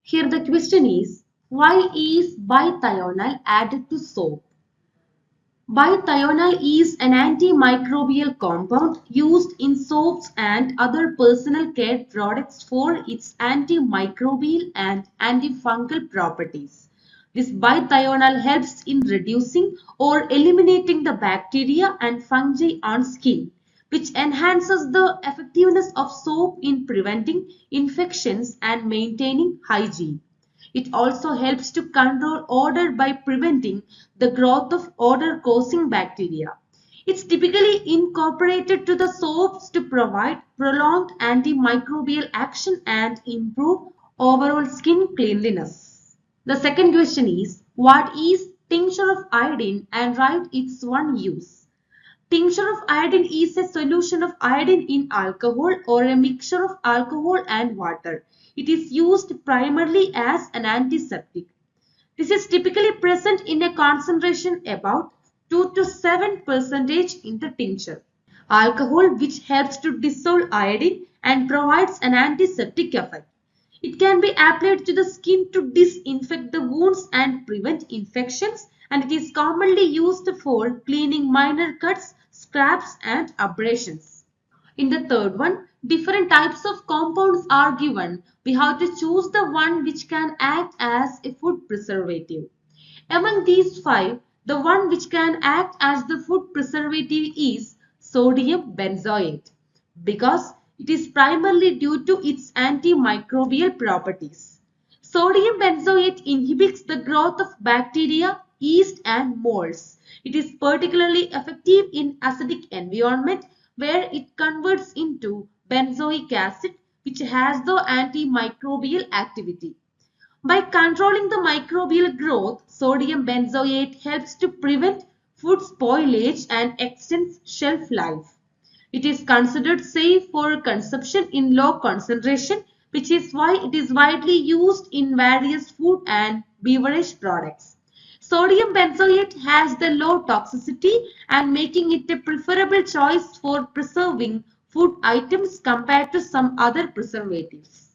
Here the question is, why is bithionol added to soap? Bithionol is an antimicrobial compound used in soaps and other personal care products for its antimicrobial and antifungal properties. This bithionol helps in reducing or eliminating the bacteria and fungi on skin, which enhances the effectiveness of soap in preventing infections and maintaining hygiene. It also helps to control odor by preventing the growth of odor-causing bacteria. It's typically incorporated to the soaps to provide prolonged antimicrobial action and improve overall skin cleanliness. The second question is, what is tincture of iodine and write its one use? Tincture of iodine is a solution of iodine in alcohol or a mixture of alcohol and water. It is used primarily as an antiseptic. This is typically present in a concentration about 2 to 7% in the tincture. Alcohol, which helps to dissolve iodine and provides an antiseptic effect. It can be applied to the skin to disinfect the wounds and prevent infections, and it is commonly used for cleaning minor cuts, scrapes and abrasions. In the third one, different types of compounds are given. We have to choose the one which can act as a food preservative. Among these five, the one which can act as the food preservative is sodium benzoate, because it is primarily due to its antimicrobial properties. Sodium benzoate inhibits the growth of bacteria, yeast and molds. It is particularly effective in acidic environment where it converts into benzoic acid, which has the antimicrobial activity. By controlling the microbial growth, sodium benzoate helps to prevent food spoilage and extends shelf life. It is considered safe for consumption in low concentration, which is why it is widely used in various food and beverage products. Sodium benzoate has the low toxicity and making it a preferable choice for preserving food items compared to some other preservatives.